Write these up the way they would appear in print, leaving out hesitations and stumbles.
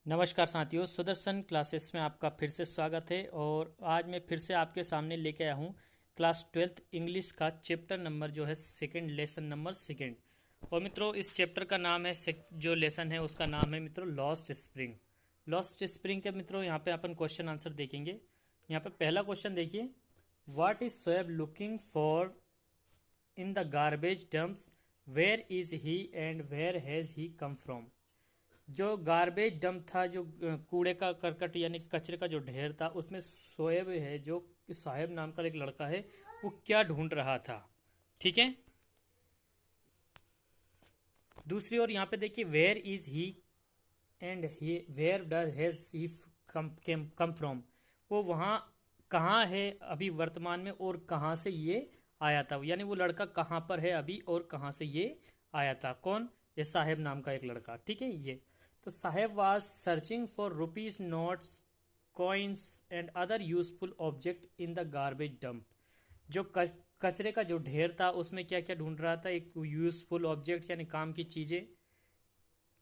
नमस्कार साथियों, सुदर्शन क्लासेस में आपका फिर से स्वागत है। और आज मैं फिर से आपके सामने लेके आया हूँ क्लास 12th इंग्लिश का चैप्टर नंबर जो है सेकंड, लेसन नंबर सेकंड। और मित्रों, इस चैप्टर का नाम है जो लेसन है उसका नाम है मित्रों लॉस्ट स्प्रिंग। लॉस्ट स्प्रिंग के मित्रों यहाँ पे अपन क्वेश्चन आंसर देखेंगे। यहाँ पे पहला क्वेश्चन देखिए, what is Shoaib looking for in the garbage dumps, where is he and where has he come from. जो गार्बेज डंप था, जो कूड़े का करकट यानी कि कचरे का जो ढेर था, उसमें शोएब है जो कि साहेब नाम का एक लड़का है, वो क्या ढूंढ रहा था। ठीक है। दूसरी ओर यहाँ पे देखिए, where is he and where does has he come from. वो वहाँ कहाँ है अभी वर्तमान में और कहाँ से ये आया था, यानी वो लड़का कहाँ पर है अभी और कहाँ से ये आया था। कौन? ये साहेब नाम का एक लड़का। ठीक है। ये तो Saheb was searching for rupees notes, coins and other useful object in the garbage dump. जो कचरे का जो ढेर था उसमें क्या क्या ढूंढ रहा था? एक यूजफुल ऑब्जेक्ट यानी काम की चीजें,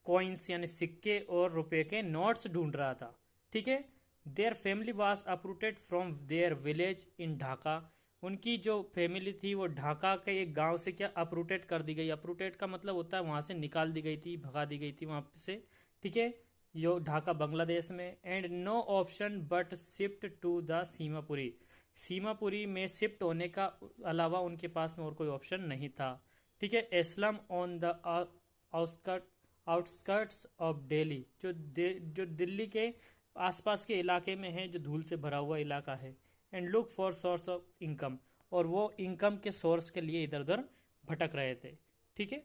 कॉइन्स यानी सिक्के और रुपए के नोट्स ढूंढ रहा था। ठीक है। Their family was uprooted from their village in Dhaka. उनकी जो फैमिली थी वो ढाका के एक गांव से क्या अपरूटेड कर दी गई। अपरूटेड का मतलब होता है वहां से निकाल दी गई थी, भगा दी गई थी वहां से। ठीक है। यो ढाका बांग्लादेश में। And no option but shift to the Seemapuri. Seemapuri में शिफ्ट होने का अलावा उनके पास में और कोई ऑप्शन नहीं था। ठीक है। A slum on the outskirt outskirts of Delhi. जो दिल्ली के आसपास के इलाके में है, जो धूल से भरा हुआ इलाका है। And look for source of income. और वो इनकम के सोर्स के लिए इधर उधर भटक रहे थे। ठीक है।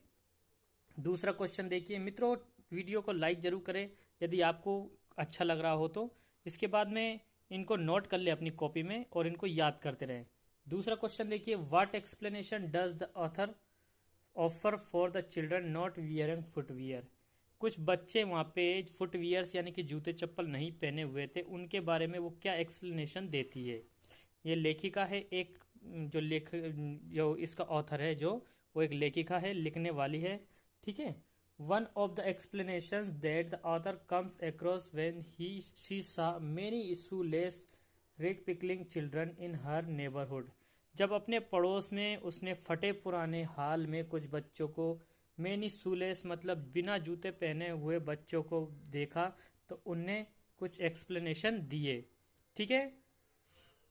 दूसरा क्वेश्चन देखिए मित्रों, वीडियो को लाइक जरूर करें यदि आपको अच्छा लग रहा हो तो। इसके बाद में इनको नोट कर ले अपनी कॉपी में और इनको याद करते रहें। दूसरा क्वेश्चन देखिए, what explanation does the author offer for the children not wearing footwear. कुछ बच्चे वहाँ पे फुटवियर्स यानी कि जूते चप्पल नहीं पहने हुए थे, उनके बारे में वो क्या एक्सप्लेनेशन देती है। ये लेखिका है एक, जो इसका ऑथर है जो वो एक लेखिका है, लिखने वाली है। ठीक है। One of the explanations that the author comes across when he she सा मेनी इशूलेस रेग pickling children in her neighbourhood. जब अपने पड़ोस में उसने फटे पुराने हाल में कुछ बच्चों को, मैनी शूलेस मतलब बिना जूते पहने हुए बच्चों को देखा, तो उनने कुछ एक्सप्लेनेशन दिए। ठीक है।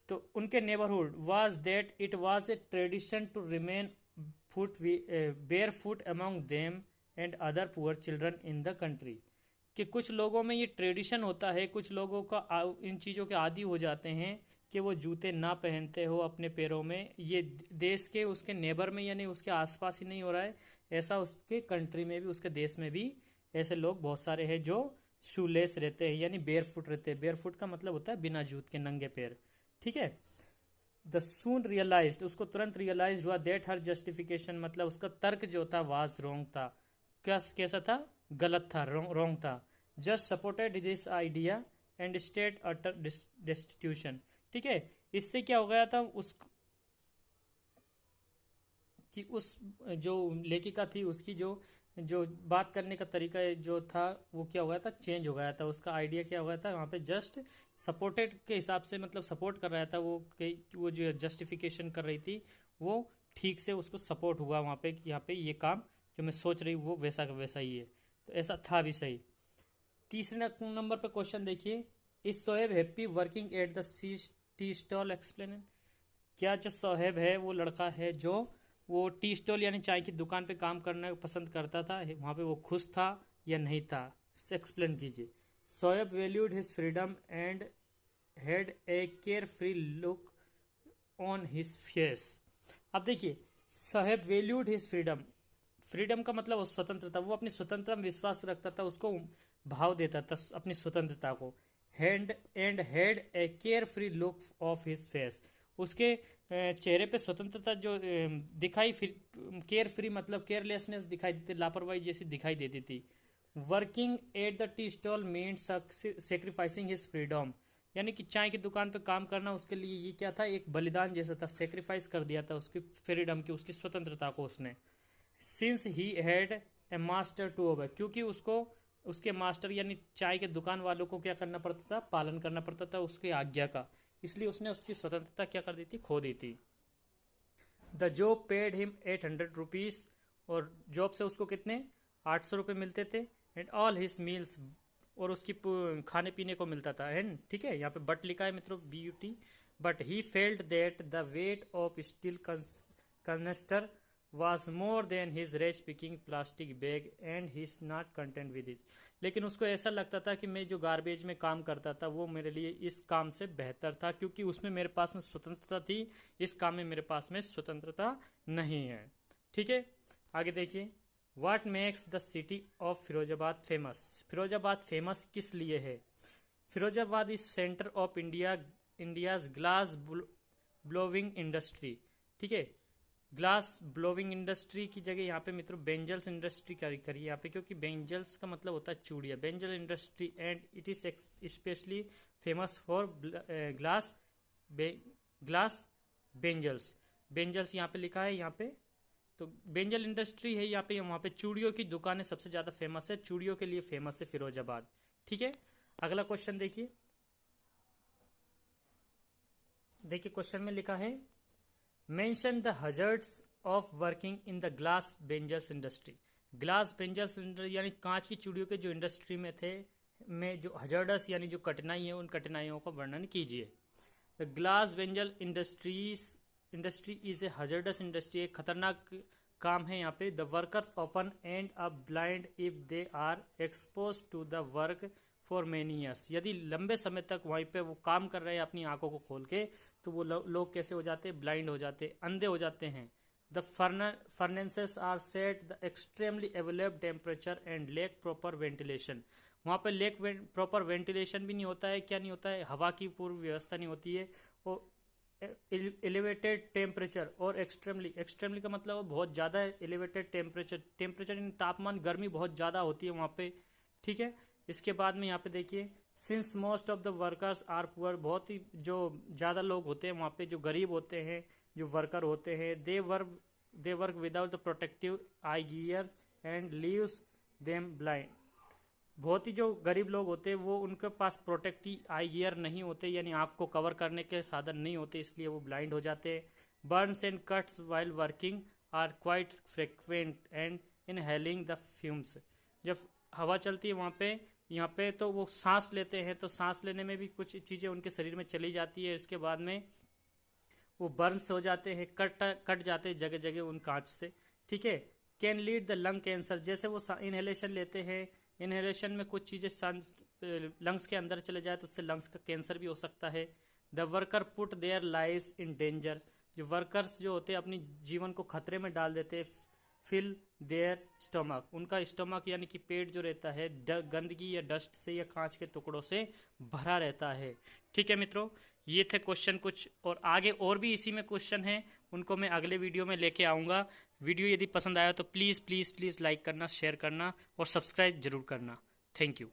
तो उनके neighbourhood was that it was a tradition to remain foot bare foot among them and other poor children in the country. कि कुछ लोगों में ये ट्रेडिशन होता है, कुछ लोगों का इन चीज़ों के आदी हो जाते हैं कि वो जूते ना पहनते हो अपने पैरों में। ये देश के उसके नेबर में यानी उसके आसपास ही नहीं हो रहा है, ऐसा उसके कंट्री में भी, उसके देश में भी ऐसे लोग बहुत सारे हैं जो शूलेस रहते हैं यानी बेयर फुट रहते हैं। बेयर फुट का मतलब होता है बिना जूत के नंगे पैर। ठीक है। द सून रियलाइज्ड, उसको तुरंत रियलाइज हुआ दैट हर जस्टिफिकेशन मतलब उसका तर्क जो था वाज रॉन्ग था। कैसा था? गलत था, रॉन्ग था। Just supported this idea and state utter destitution. ठीक है। इससे क्या हो गया था कि उस जो लेखिका थी उसकी जो जो बात करने का तरीका जो था वो क्या हो गया था, चेंज हो गया था। उसका आइडिया क्या हो गया था, वहाँ पे जस्ट सपोर्टेड के हिसाब से मतलब सपोर्ट कर रहा था वो, वो जो जस्टिफिकेशन कर रही थी वो ठीक से उसको सपोर्ट हुआ वहाँ पे कि यहाँ पे ये काम जो मैं सोच रही हूँ वो वैसा का वैसा ही है। तो ऐसा था भी सही। तीसरे नंबर पे क्वेश्चन देखिए, is Sohaib happy working at the tea stall explain. क्या जो सोहेब है वो लड़का है जो वो टी स्टॉल यानी चाय की दुकान पे काम करना पसंद करता था, वहाँ पे वो खुश था या नहीं था, एक्सप्लेन कीजिए। Sohaib valued his freedom and had a care free look on his face. अब देखिए, Sohaib valued his freedom. Freedom का मतलब वो स्वतंत्रता, वो अपनी स्वतंत्रता में विश्वास रखता था, उसको भाव देता था अपनी स्वतंत्रता को। And had a care free look of his face. उसके चेहरे पे स्वतंत्रता जो दिखाई, केयर फ्री मतलब केयरलेसनेस दिखाई देती, लापरवाही जैसी दिखाई देती थी। Working at the tea stall means sacrificing his freedom, यानी कि चाय की दुकान पे काम करना उसके लिए ये क्या था, एक बलिदान जैसा था, सेक्रीफाइस कर दिया था उसकी फ्रीडम की, उसकी स्वतंत्रता को उसने। Since he had a master to obey, क्योंकि उसको उसके मास्टर यानी चाय के दुकान वालों को क्या करना पड़ता था, पालन करना पड़ता था उसके आज्ञा का, इसलिए उसने उसकी स्वतंत्रता क्या कर दी थी, खो दी थी। The job paid him 800 rupees, और जॉब से उसको कितने 800 रुपये मिलते थे। एंड ऑल हिज मील्स, और उसकी खाने पीने को मिलता था। एंड ठीक है, यहाँ पे बट लिखा है मित्रों, BUT। But he felt that the weight of steel canister was more than his rage picking plastic bag and he's not content with it। लेकिन उसको ऐसा लगता था कि मैं जो गार्बेज में काम करता था वो मेरे लिए इस काम से बेहतर था, क्योंकि उसमें मेरे पास में स्वतंत्रता थी, इस काम में मेरे पास में स्वतंत्रता नहीं है। ठीक है, आगे देखिए। What makes the city of Firozabad famous. Firozabad famous किस लिए है? Firozabad is centre of India's glass blowing industry. ठीक है, ग्लास ब्लोविंग इंडस्ट्री की जगह यहाँ पे मित्रों बेंजल्स इंडस्ट्री करिए यहाँ पे, क्योंकि बेंजल्स का मतलब होता है चूड़िया। Bangle industry and it is specially famous for glass bangles. Bangles यहाँ पे लिखा है, यहाँ पे तो बेंजल इंडस्ट्री है यहाँ पे। वहाँ पे चूड़ियों की दुकानें सबसे ज़्यादा फेमस है, चूड़ियों के लिए फेमस है फिरोजाबाद। ठीक है, अगला क्वेश्चन देखिए। क्वेश्चन में लिखा है mention the hazards of working in the glass bangles industry. Glass bangles industry यानी कांच की चूड़ियों के जो इंडस्ट्री में थे, में जो हजर्डस यानी जो कठिनाई है, उन कठिनाइयों का वर्णन कीजिए। The glass bangle industry is a hazardous industry, एक खतरनाक काम है यहाँ पे। The workers often end up blind if they are expose to the work for many years. यदि लंबे समय तक वहीं पे वो काम कर रहे हैं अपनी आंखों को खोल के, तो वो लोग कैसे हो जाते हैं, ब्लाइंड हो जाते, अंधे हो जाते हैं। The furnaces are set the extremely available temperature and lack proper ventilation. वहाँ पे लेक प्रॉपर वेंटिलेशन भी नहीं होता है, क्या नहीं होता है, हवा की पूर्व व्यवस्था नहीं होती है, और एलिवेटेड टेम्परेचर और एक्सट्रीमली का मतलब बहुत ज़्यादा एलिवेटेड टेम्परेचर तापमान, गर्मी बहुत ज़्यादा होती है वहाँ पे। ठीक है, इसके बाद में यहाँ पे देखिए since most of the workers are poor, बहुत ही जो ज़्यादा लोग होते हैं वहाँ पे जो गरीब होते हैं, जो वर्कर होते हैं, they work without the protective eye gear and leaves them blind. बहुत ही जो गरीब लोग होते हैं वो उनके पास प्रोटेक्टिव आई गियर नहीं होते, यानी आँख को कवर करने के साधन नहीं होते, इसलिए वो ब्लाइंड हो जाते हैं। Burns and cuts while working are quite frequent and inhaling the fumes. जब हवा चलती है वहाँ पे, यहाँ पे तो वो सांस लेते हैं, तो सांस लेने में भी कुछ चीज़ें उनके शरीर में चली जाती है। इसके बाद में वो बर्न्स हो जाते हैं, कट जाते हैं जगह जगह उन कांच से। ठीक है, can lead the lung cancer. जैसे वो इनहेलेशन लेते हैं, इनहेलेशन में कुछ चीज़ें लंग्स के अंदर चले जाए तो उससे लंग्स का कैंसर भी हो सकता है। The worker put their lives in danger. जो वर्कर्स जो होते हैं अपनी जीवन को खतरे में डाल देते हैं। फिल देयर स्टोमक, उनका स्टोमक यानी कि पेट जो रहता है गंदगी या डस्ट से या कांच के टुकड़ों से भरा रहता है। ठीक है मित्रों, ये थे क्वेश्चन कुछ, और आगे और भी इसी में क्वेश्चन हैं, उनको मैं अगले वीडियो में लेके आऊँगा। वीडियो यदि पसंद आया तो प्लीज़ प्लीज़ प्लीज़ लाइक करना, शेयर करना और सब्सक्राइब जरूर करना। Thank you.